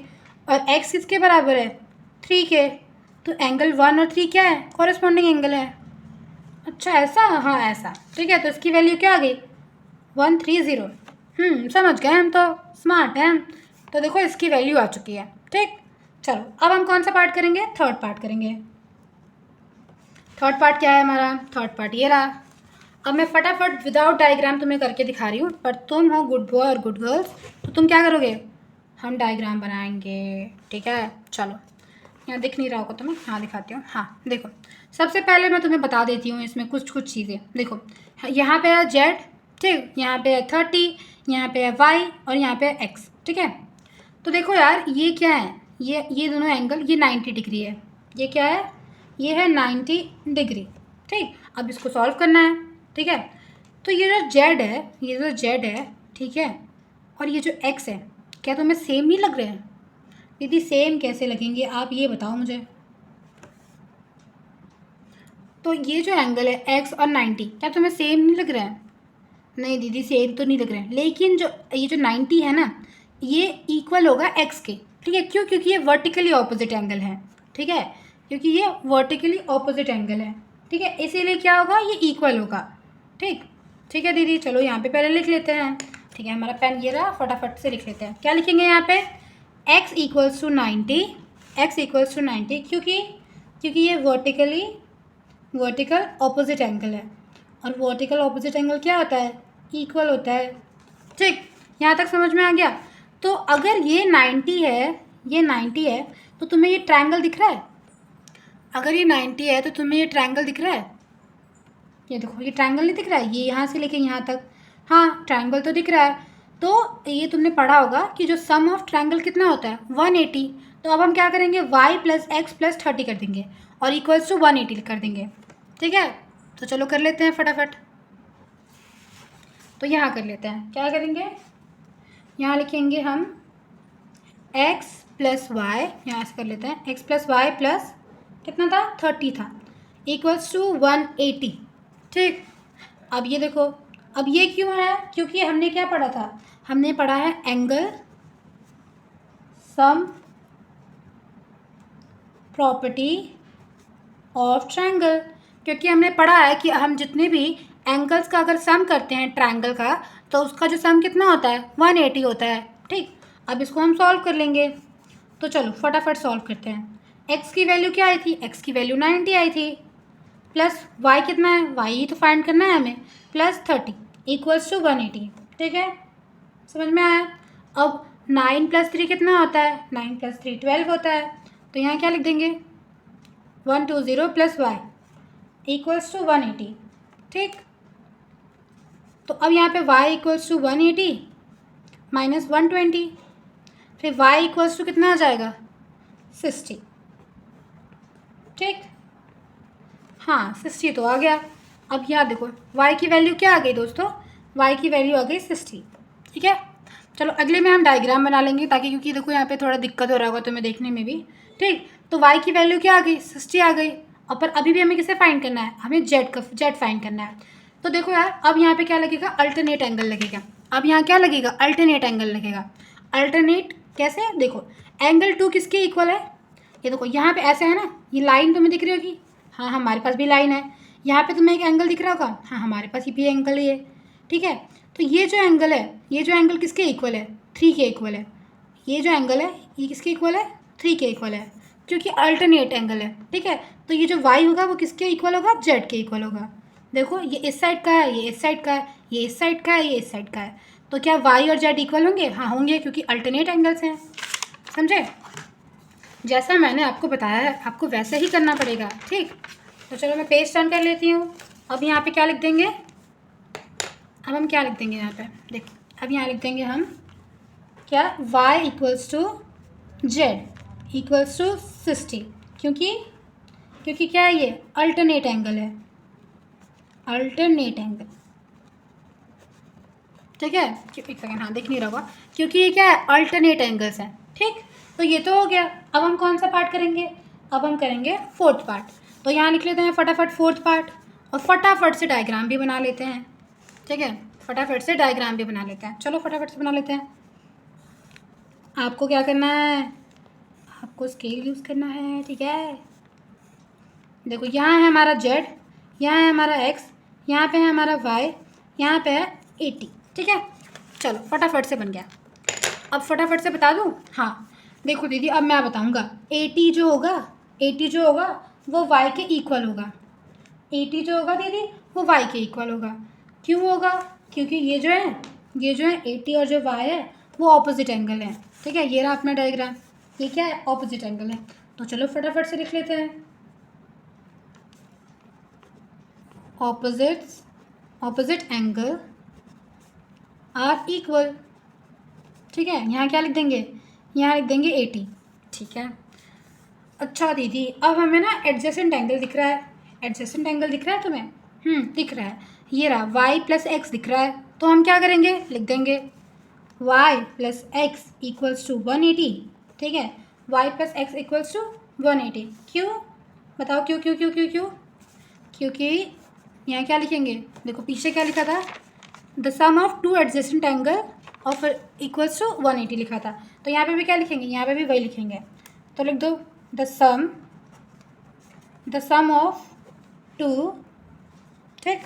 और एक्स किसके बराबर है, 3 के। तो एंगल 1 और 3 क्या है, कॉरेस्पॉन्डिंग एंगल है। अच्छा ऐसा, हाँ ऐसा, ठीक है, तो इसकी वैल्यू क्या आ गई, 130। समझ गए हम तो, स्मार्ट हैं हम। तो देखो इसकी वैल्यू आ चुकी है, ठीक। चलो अब हम कौन सा पार्ट करेंगे, थर्ड पार्ट करेंगे। थर्ड पार्ट क्या है हमारा, थर्ड पार्ट ये रहा। अब मैं फटाफट विदाउट डायग्राम तुम्हें करके दिखा रही हूँ, पर तुम हो गुड बॉय और गुड गर्ल्स, तो तुम क्या करोगे, हम डायग्राम बनाएंगे, ठीक है। चलो यहाँ दिख नहीं रहा होगा तुम्हें, हाँ दिखाती हूँ। हाँ देखो, सबसे पहले मैं तुम्हें बता देती हूँ इसमें कुछ चीज़ें। देखो यहाँ पे है जेड, ठीक, यहाँ पे है 30, यहाँ पे है वाई और यहाँ पे है एक्स, ठीक है। तो देखो यार ये क्या है, ये दोनों एंगल, ये 90 डिग्री है, ये क्या है, ये है 90 डिग्री, ठीक। अब इसको सॉल्व करना है, ठीक है। तो ये जो जेड है, ये जो जेड है, ठीक है, और ये जो एक्स है, क्या तुम्हें सेम नहीं लग रहे हैं। दीदी सेम कैसे लगेंगे आप ये बताओ मुझे। तो ये जो एंगल है एक्स और 90, क्या तुम्हें सेम नहीं लग रहा है। नहीं दीदी सेम तो नहीं लग रहे हैं, लेकिन जो ये जो 90 है ना, ये इक्वल होगा एक्स के, ठीक है। क्यों, क्योंकि ये वर्टिकली ऑपोजिट एंगल है, ठीक है, क्योंकि ये वर्टिकली ऑपोजिट एंगल है, ठीक है, इसीलिए क्या होगा, ये इक्वल होगा, ठीक। ठीक है दीदी, चलो यहाँ पे पहले लिख लेते हैं, ठीक है, हमारा पेन ये रहा, फटाफट से लिख लेते हैं। क्या लिखेंगे यहाँ पे, x equals to 90, x equals to 90, क्योंकि ये वर्टिकल ऑपोजिट एंगल है, और वर्टिकल ऑपोजिट एंगल क्या होता है, इक्वल होता है, ठीक। यहाँ तक समझ में आ गया। तो अगर ये 90 है, ये 90 है, तो तुम्हें ये ट्रायंगल दिख रहा है। अगर ये 90 है तो तुम्हें ये ट्रायंगल दिख रहा है, ये देखो ये ट्रायंगल नहीं दिख रहा है, ये यहाँ से लेके यहाँ तक, हाँ ट्रायंगल तो दिख रहा है। तो ये तुमने पढ़ा होगा कि जो सम ऑफ ट्रायंगल कितना होता है, 180। तो अब हम क्या करेंगे, y प्लस एक्स प्लस 30 कर देंगे और इक्वल्स टू 180 कर देंगे, ठीक है। तो चलो कर लेते हैं फटाफट। तो यहाँ कर लेते हैं, क्या करेंगे, यहाँ लिखेंगे हम x प्लस वाई, यहाँ से कर लेते हैं x प्लस वाई प्लस कितना था, 30 था, इक्वल्स टू 180, ठीक। अब ये देखो, अब ये क्यों है, क्योंकि हमने क्या पढ़ा था, हमने पढ़ा है angle sum property of triangle. क्योंकि हमने पढ़ा है कि हम जितने भी एंगल्स का अगर सम करते हैं ट्रायंगल का, तो उसका जो सम कितना होता है, 180 होता है, ठीक। अब इसको हम सॉल्व कर लेंगे, तो चलो फटाफट सॉल्व करते हैं। एक्स की वैल्यू क्या आई थी, एक्स की वैल्यू 90 आई थी, प्लस वाई कितना है, वाई ही तो फाइंड करना है हमें, प्लस 30 इक्वल्स टू 180, ठीक है, समझ में आया। अब 9 प्लस 3 कितना होता है, 9 प्लस 3 12 होता है, तो यहाँ क्या लिख देंगे, 120 प्लस वाई इक्वल्स टू 180, ठीक। तो अब यहाँ पे y इक्वल्स टू 180 माइनस 120, फिर y इक्वल्स टू कितना आ जाएगा, 60, ठीक। हाँ 60 तो आ गया। अब यहाँ देखो y की वैल्यू क्या आ गई दोस्तों, y की वैल्यू आ गई 60, ठीक है। चलो अगले में हम डायग्राम बना लेंगे, ताकि क्योंकि देखो यहाँ पे थोड़ा दिक्कत हो रहा होगा तुम्हें देखने में भी, ठीक। तो y की वैल्यू क्या आ गई, 60 आ गई। और पर अभी भी हमें किसे फाइंड करना है, हमें जेड फाइंड करना है। तो देखो यार, अब यहाँ पे क्या लगेगा, अल्टरनेट एंगल लगेगा। अब यहाँ क्या लगेगा, अल्टरनेट एंगल लगेगा। अल्टरनेट कैसे, देखो एंगल 2 किसके इक्वल है, ये देखो यहाँ पे ऐसे है ना, ये लाइन तुम्हें दिख रही होगी, हाँ हमारे पास भी लाइन है। यहाँ पे तुम्हें एक एंगल दिख रहा होगा, हाँ हमारे पास ये भी एंगल ही है, ठीक है। तो ये जो एंगल है, ये जो एंगल किसके इक्वल है, 3 के इक्वल है। ये जो एंगल है ये किसके इक्वल है, 3 के इक्वल है, क्योंकि अल्टरनेट एंगल है, ठीक है। तो ये जो y होगा वो किसके इक्वल होगा, z के इक्वल होगा। देखो ये इस साइड का है, ये इस साइड का है, ये इस साइड का है, ये इस साइड का है। तो क्या y और z इक्वल होंगे, हाँ होंगे, क्योंकि अल्टरनेट एंगल्स हैं। समझे? जैसा मैंने आपको बताया है आपको वैसे ही करना पड़ेगा, ठीक? तो चलो मैं पेज टर्न कर लेती हूँ। अब यहाँ पे क्या लिख देंगे, अब हम क्या लिख देंगे यहाँ पे, देख अब यहाँ लिख देंगे हम क्या, y equals to Z equals to 60, क्योंकि क्या है, ये अल्टरनेट एंगल है, अल्टरनेट एंगल, ठीक है? एक सेकेंड, हाँ दिख नहीं रहा होगा, क्योंकि ये क्या है, अल्टरनेट एंगल्स हैं, ठीक? तो ये तो हो गया। अब हम कौन सा पार्ट करेंगे, अब हम करेंगे फोर्थ पार्ट। तो यहाँ लिख लेते हैं फटाफट फोर्थ पार्ट, और फटाफट से डायग्राम भी बना लेते हैं, ठीक है? फटाफट से डायग्राम भी बना लेते हैं। चलो फटाफट से बना लेते हैं। आपको क्या करना है, आपको स्केल यूज़ करना है, ठीक है? देखो यहाँ है हमारा z, यहाँ है हमारा x, यहाँ पे है हमारा y, यहाँ पे है 80, ठीक है? चलो फटाफट से बन गया। अब फटाफट से बता दूँ, हाँ देखो दीदी अब मैं बताऊँगा, 80 जो होगा वो y के इक्वल होगा, 80 जो होगा दीदी वो y के इक्वल होगा। क्यों होगा, क्योंकि ये जो है 80 और जो y है वो ऑपोजिट एंगल है, ठीक है? ये रहा अपना डायग्राम, ये क्या है, ऑपोजिट एंगल है। तो चलो फटाफट से लिख लेते हैं, ऑपोजिट एंगल आर इक्वल, ठीक है? यहाँ क्या लिख देंगे, यहाँ लिख देंगे 80, ठीक है? अच्छा दीदी अब हमें ना एडजेसेंट एंगल दिख रहा है, एडजेसेंट एंगल दिख रहा है तुम्हें? दिख रहा है, ये रहा y प्लस एक्स दिख रहा है। तो हम क्या करेंगे, लिख देंगे y plus X equals to 180, ठीक है? y plus X equals to 180। क्यों बताओ, क्यों क्यों क्यों क्यों क्यों? क्योंकि यहाँ क्या लिखेंगे, देखो पीछे क्या लिखा था, the sum of two adjacent angle of equals to 180 लिखा था। तो यहाँ पे भी क्या लिखेंगे, यहाँ पे भी वही लिखेंगे। तो लिख दो द सम ऑफ टू, ठीक?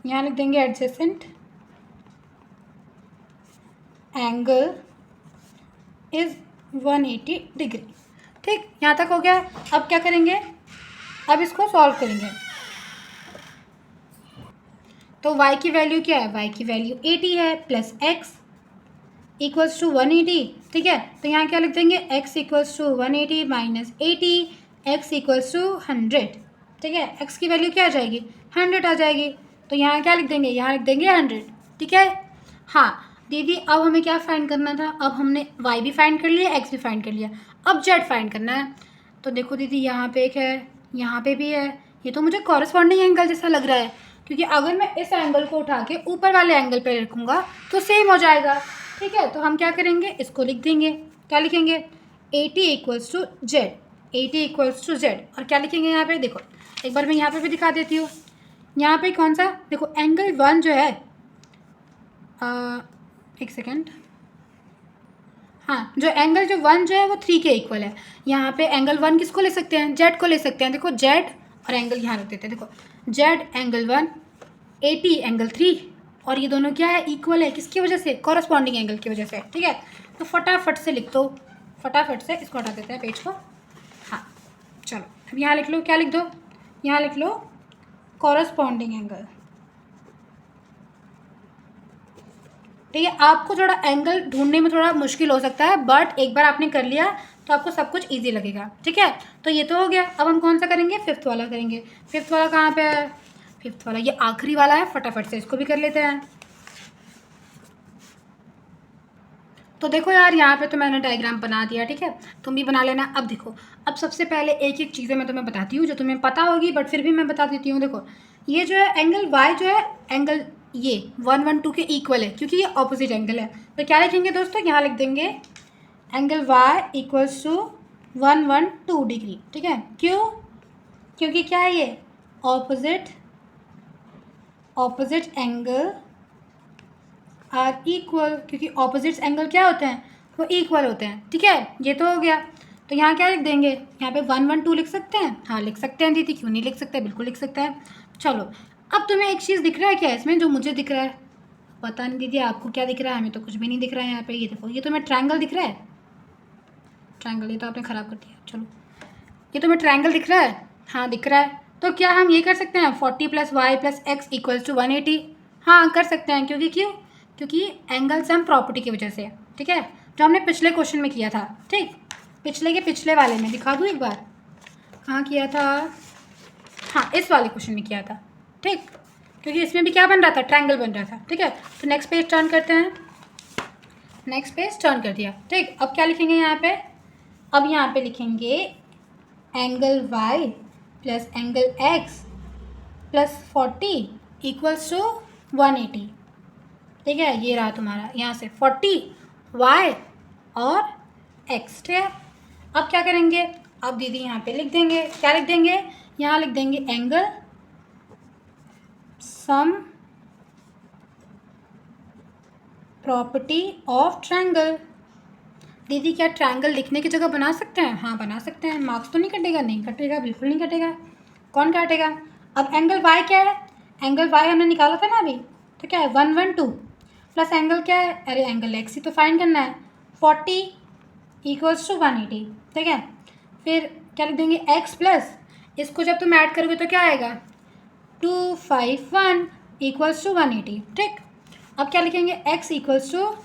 यहाँ लिख देंगे एडजेसेंट एंगल इज 180 डिग्री, ठीक? यहाँ तक हो गया। अब क्या करेंगे, अब इसको सॉल्व करेंगे। तो y की वैल्यू क्या है, y की वैल्यू 80 है, प्लस x इक्वल्स टू 180, ठीक है? तो यहाँ क्या लिख देंगे, x equals to 180 minus 80, x equals to 100, ठीक है? x की वैल्यू क्या आ जाएगी, 100 आ जाएगी। तो यहाँ क्या लिख देंगे, यहाँ लिख देंगे 100, ठीक है? हाँ दीदी अब हमें क्या फाइंड करना था, अब हमने y भी फाइंड कर लिया, x भी फाइंड कर लिया, अब z फाइंड करना है। तो देखो दीदी यहाँ पे एक है, यहाँ पे भी है, ये तो मुझे कॉरस्पॉन्डिंग एंगल जैसा लग रहा है, क्योंकि अगर मैं इस एंगल को उठा के ऊपर वाले एंगल पे रखूँगा तो सेम हो जाएगा, ठीक है? तो हम क्या करेंगे, इसको लिख देंगे, क्या लिखेंगे, 80 equals to Z, 80 equals to Z, और क्या लिखेंगे यहाँ पे, देखो एक बार मैं यहाँ पे भी दिखा देती हूँ। यहाँ पे कौन सा, देखो एंगल 1 जो है, एक सेकेंड, हाँ जो एंगल जो 1 जो है वो 3 के इक्वल है। यहाँ पे एंगल 1 किसको ले सकते हैं, जेड को ले सकते हैं। देखो जेड और एंगल यहाँ रख देते हैं, देखो जेड एंगल 1, 80 एंगल 3, और ये दोनों क्या है, इक्वल है, किसकी वजह से, कॉरस्पॉन्डिंग एंगल की वजह से, ठीक है? तो फटाफट से लिख दो, फटाफट से इसको हटा देते हैं पेज को। हाँ चलो अब यहाँ लिख लो, क्या लिख दो, यहाँ लिख लो कॉरस्पॉन्डिंग एंगल, ठीक है? आपको थोड़ा एंगल ढूंढने में थोड़ा मुश्किल हो सकता है, बट एक बार आपने कर लिया तो आपको सब कुछ इजी लगेगा, ठीक है? तो ये तो हो गया। अब हम कौन सा करेंगे, फिफ्थ वाला करेंगे। फिफ्थ वाला कहाँ पे है, फिफ्थ वाला ये आखिरी वाला है, फटाफट से इसको भी कर लेते हैं। तो देखो यार यहाँ पे तो मैंने डायग्राम बना दिया, ठीक है? तुम भी बना लेना। अब देखो, अब सबसे पहले एक एक चीज़ें मैं तुम्हें बताती हूँ जो तुम्हें पता होगी, बट फिर भी मैं बता देती हूँ। देखो ये जो है एंगल y जो है, एंगल ये 112 के इक्वल है, क्योंकि ये ऑपोजिट एंगल है। तो क्या लिखेंगे दोस्तों, यहाँ लिख देंगे angle y equals to 112 degree, ठीक है? क्यों, क्योंकि क्या है ये ऑपोजिट एंगल आर इक्वल, क्योंकि ऑपोजिट एंगल क्या होते हैं, वो इक्वल होते हैं, ठीक है? ये तो हो गया। तो यहाँ क्या लिख देंगे, यहाँ पे 112 लिख सकते हैं, हाँ लिख सकते हैं दीदी, क्यों नहीं लिख सकते, बिल्कुल लिख सकते हैं। चलो अब तुम्हें एक चीज़ दिख रहा है क्या इसमें, जो मुझे दिख रहा है, पता नहीं दीदी आपको क्या दिख रहा है, हमें तो कुछ भी नहीं दिख रहा है यहाँ पे। ये देखो, ये तुम्हें ट्रायंगल दिख रहा है, ट्रायंगल, ये तो आपने ख़राब कर दिया। चलो ये तुम्हें ट्रायंगल दिख रहा है, हाँ दिख रहा है। तो क्या हम ये कर सकते हैं 40 + y + x इक्वल्स टू 180, हाँ कर सकते हैं। क्योंकि क्योंकि एंगल सम प्रॉपर्टी की वजह से, ठीक है? जो हमने पिछले क्वेश्चन में किया था, ठीक, पिछले के पिछले वाले में दिखा दूँ एक बार, कहाँ किया था, हाँ इस वाले क्वेश्चन में किया था, ठीक, क्योंकि इसमें भी क्या बन रहा था, ट्रायंगल बन रहा था, ठीक है। तो नेक्स्ट पेज टर्न करते हैं, नेक्स्ट पेज टर्न कर दिया, ठीक। अब क्या लिखेंगे यहाँ पे, अब यहाँ पे लिखेंगे angle y plus angle x plus 40 equals to 180, ठीक है। ये रहा तुम्हारा यहाँ से 40 y और x, ठीक है। अब क्या करेंगे, अब दीदी यहाँ पे लिख देंगे, क्या लिख देंगे, यहाँ लिख देंगे angle sum property of triangle. दीदी क्या ट्रायंगल लिखने की जगह बना सकते हैं, हाँ बना सकते हैं, मार्क्स तो नहीं कटेगा, नहीं कटेगा, बिल्कुल नहीं कटेगा, कौन काटेगा। अब एंगल y क्या है, एंगल y हमने निकाला था ना अभी, तो क्या है 112 प्लस एंगल क्या है, अरे एंगल x ही तो फाइंड करना है, 40 इक्वल्स टू 180, ठीक है। फिर क्या लिख देंगे x प्लस, इसको जब तुम ऐड करोगे तो क्या आएगा 251 इक्वल्स टू 180, ठीक। अब क्या लिखेंगे x equals to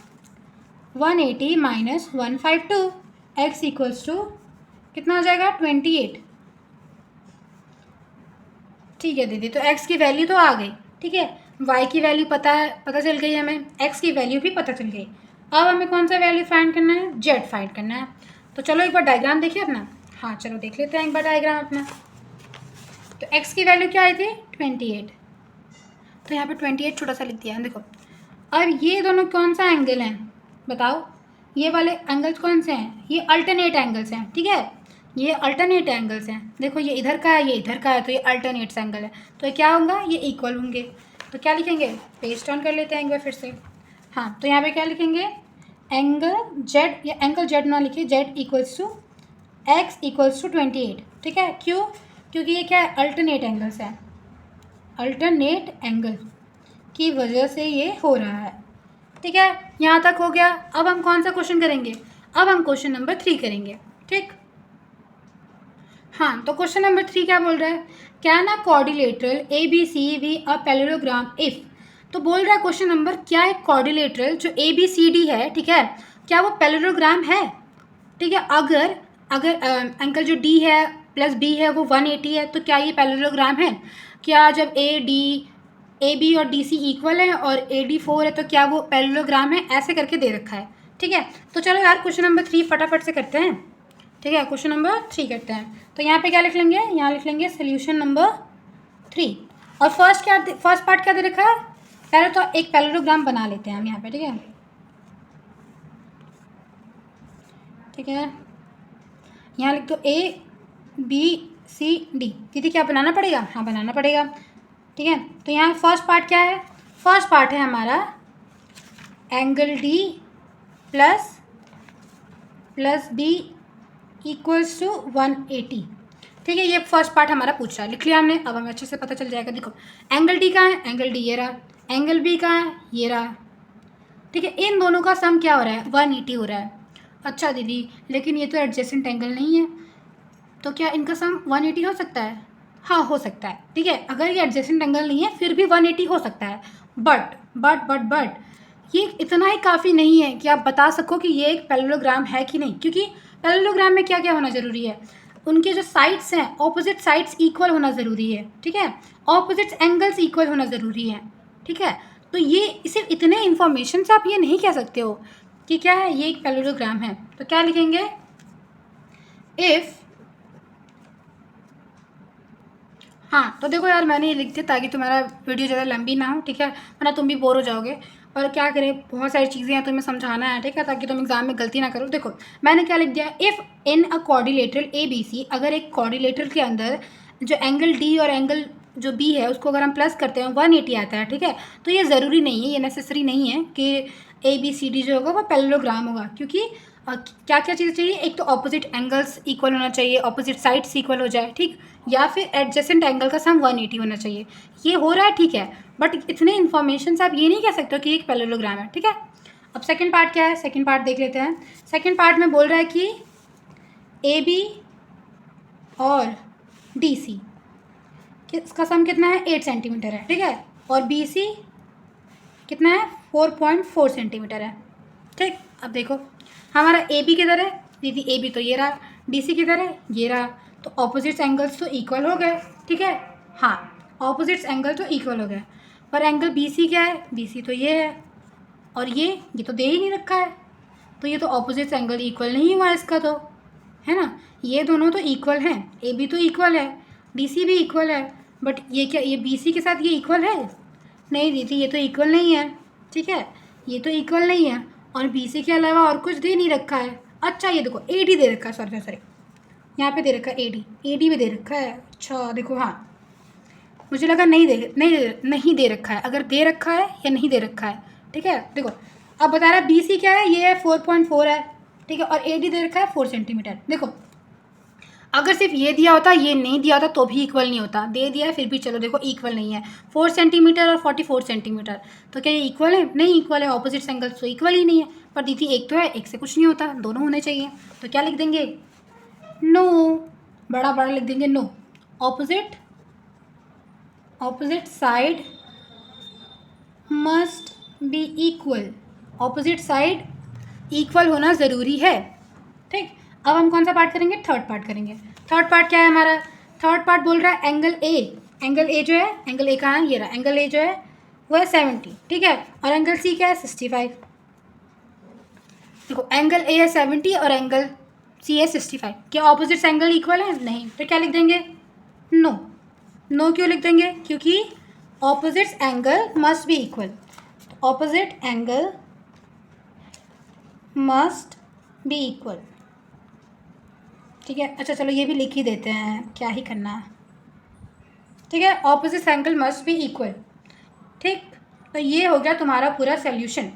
180 minus 152, x equals to कितना आ जाएगा 28, ठीक है दीदी। तो x की वैल्यू तो आ गई, ठीक है, y की वैल्यू पता चल गई हमें, x की वैल्यू भी पता चल गई। अब हमें कौन सा वैल्यू फाइंड करना है, z फाइंड करना है। तो चलो एक बार डायग्राम देखिए अपना, हाँ चलो देख लेते हैं एक बार डायग्राम अपना। तो x की वैल्यू क्या आई थी 28, तो यहाँ पे 28 छोटा सा लिख दिया है, देखो। अब ये दोनों कौन सा एंगल हैं बताओ, ये वाले एंगल्स कौन से हैं, ये अल्टरनेट एंगल्स हैं, ठीक है, ये अल्टरनेट एंगल्स हैं। देखो ये इधर का है, ये इधर का है, तो ये अल्टरनेट एंगल है, तो ये क्या होगा, ये इक्वल होंगे। तो क्या लिखेंगे, पेज टर्न कर लेते हैं एक बार फिर से, हाँ। तो यहाँ पे क्या लिखेंगे, एंगल जेड, या एंगल जेड ना लिखिए, Z equals to X equals to 28, ठीक है। क्यों, क्योंकि ये क्या है अल्टरनेट एंगल्स है, अल्टरनेट एंगल की वजह से ये हो रहा है, ठीक है। यहाँ तक हो गया। अब हम कौन सा क्वेश्चन करेंगे, अब हम क्वेश्चन नंबर 3 करेंगे, ठीक। हाँ तो क्वेश्चन नंबर 3 क्या बोल रहा है, can a quadrilateral A B C B a parallelogram if, तो बोल रहा है क्वेश्चन नंबर, क्या एक क्वाड्रिलेटरल जो ए बी सी डी है, ठीक है, क्या वो पैरेललोग्राम है, ठीक है। अगर एंगल जो डी है प्लस बी है वो 180 है, तो क्या ये पैरेललोग्राम है। क्या जब ए बी और डी सी इक्वल है और ए डी 4 है, तो क्या वो पैरेललोग्राम है, ऐसे करके दे रखा है, ठीक है। तो चलो यार क्वेश्चन नंबर 3 फटाफट से करते हैं, ठीक है, क्वेश्चन नंबर 3 करते हैं। तो यहाँ पे क्या लिख लेंगे, यहाँ लिख लेंगे सोल्यूशन नंबर 3। और फर्स्ट पार्ट क्या दे रखा है, पहले तो एक पैरेललोग्राम बना लेते हैं हम यहाँ पे, ठीक है, ठीक है। यहाँ लिख दो ए बी सी डी, दीदी क्या बनाना पड़ेगा, हाँ बनाना पड़ेगा, ठीक है। तो यहाँ फर्स्ट पार्ट क्या है, फर्स्ट पार्ट है हमारा angle D plus B equals to 180, ठीक है। ये फर्स्ट पार्ट हमारा पूछ रहा है, लिख लिया हमने। अब हमें अच्छे से पता चल जाएगा, देखो एंगल डी कहाँ है, एंगल डी ये रहा, एंगल बी कहाँ है, ये रहा, ठीक है। इन दोनों का सम क्या हो रहा है 180 हो रहा है। अच्छा दीदी लेकिन ये तो एडजेसेंट एंगल नहीं है, तो क्या इनका सम 180 हो सकता है, हाँ हो सकता है, ठीक है। अगर ये एडजेसेंट एंगल नहीं है फिर भी 180 हो सकता है, बट ये इतना ही काफ़ी नहीं है कि आप बता सको कि ये एक पैरेललोग्राम है कि नहीं, क्योंकि पैरेललोग्राम में क्या क्या होना ज़रूरी है, उनके जो साइड्स हैं ऑपोजिट साइड्स इक्वल होना ज़रूरी है, ठीक है, ऑपोजिट एंगल्स इक्वल होना ज़रूरी है, ठीक है। तो ये सिर्फ इतने इन्फॉर्मेशन से आप ये नहीं कह सकते हो कि क्या है ये एक पैरेललोग्राम है। तो क्या लिखेंगे, इफ़, हाँ तो देखो यार मैंने ये लिख दिया ताकि तुम्हारा वीडियो ज़्यादा लंबी ना हो, ठीक है, वरना तुम भी बोर हो जाओगे। और क्या करें, बहुत सारी चीज़ें हैं तुम्हें समझाना है, ठीक है, ताकि तुम एग्जाम में गलती ना करो। देखो मैंने क्या लिख दिया, if in a quadrilateral A B C, अगर एक क्वाड्रिलेटरल के अंदर जो एंगल डी और एंगल जो बी है उसको अगर हम प्लस करते हैं 180 आता है, ठीक है। तो ये ज़रूरी नहीं है, ये नेसेसरी नहीं है कि ए बी सी डी जो होगा वो पैरेललोग्राम होगा, क्योंकि क्या क्या चीज़ चाहिए, एक तो ऑपोजिट एंगल्स इक्वल होना चाहिए, ऑपोजिट साइड्स इक्वल हो जाए, ठीक, या फिर एडजेसेंट एंगल का सम 180 होना चाहिए। ये हो रहा है, ठीक है, बट इतने इन्फॉर्मेशन से आप ये नहीं कह सकते हो कि एक पैरेललोग्राम है, ठीक है। अब सेकंड पार्ट क्या है, सेकंड पार्ट देख लेते हैं। सेकंड पार्ट में बोल रहा है कि ए बी और डी सी इसका सम कितना है 8 सेंटीमीटर है, ठीक है, और बी सी कितना है 4.4 सेंटीमीटर है, ठीक। अब देखो हमारा ए बी किधर है दीदी, ए बी तो ये रहा, डी सी किधर है ये रहा, तो ऑपोजिट्स एंगल्स तो इक्वल हो गए, ठीक है। हाँ, ऑपोजिट्स एंगल तो इक्वल हो गए, पर एंगल बी सी क्या है, बी सी तो ये है और ये तो दे ही नहीं रखा है, तो ये तो ऑपोजिट्स एंगल इक्वल नहीं हुआ इसका, तो है ना, ये दोनों तो इक्वल हैं, ए बी तो इक्वल है, डी सी भी इक्वल है, बट ये क्या, ये बी सी के साथ ये इक्वल है, नहीं दीदी ये तो इक्वल नहीं है, ठीक है, ये तो इक्वल नहीं है, और बी सी के अलावा और कुछ दे नहीं रखा है। अच्छा ये देखो ए डी दे रखा है, सॉरी सॉरी यहाँ पे दे रखा है ए डी भी दे रखा है। अच्छा देखो, हाँ मुझे लगा नहीं दे रखा है, अगर दे रखा है या नहीं दे रखा है, ठीक है। देखो अब बता रहा है बी सी क्या है, ये 4.4 है, ठीक है, और ए डी दे रखा है 4 सेंटीमीटर। देखो अगर सिर्फ ये दिया होता, ये नहीं दिया होता तो भी इक्वल नहीं होता, दे दिया है फिर भी चलो देखो इक्वल नहीं है, 4 सेंटीमीटर और 44 सेंटीमीटर, तो क्या ये इक्वल है, नहीं इक्वल है, ऑपोजिट एंगल तो इक्वल ही नहीं है। पर दीदी एक तो है, एक से कुछ नहीं होता, दोनों होने चाहिए, तो क्या लिख देंगे, नो, बड़ा बड़ा लिख देंगे no, opposite side must be equal, opposite side equal होना ज़रूरी है, ठीक। अब हम कौन सा पार्ट करेंगे, थर्ड पार्ट करेंगे। थर्ड पार्ट क्या है हमारा, थर्ड पार्ट बोल रहा है एंगल ए जो है, एंगल ए कहाँ है, ये रहा, एंगल ए जो है वो है 70, ठीक है, और एंगल सी क्या है 65। देखो एंगल ए है 70 और एंगल सी है 65, क्या ऑपोजिट एंगल इक्वल है, नहीं, तो क्या लिख देंगे, नो क्यों लिख देंगे, क्योंकि opposite angle must be equal, opposite angle must be equal, ठीक है। अच्छा चलो ये भी लिख ही देते हैं, क्या ही करना है, ठीक है, opposite angle must be equal, ठीक। तो ये हो गया तुम्हारा पूरा सोल्यूशन।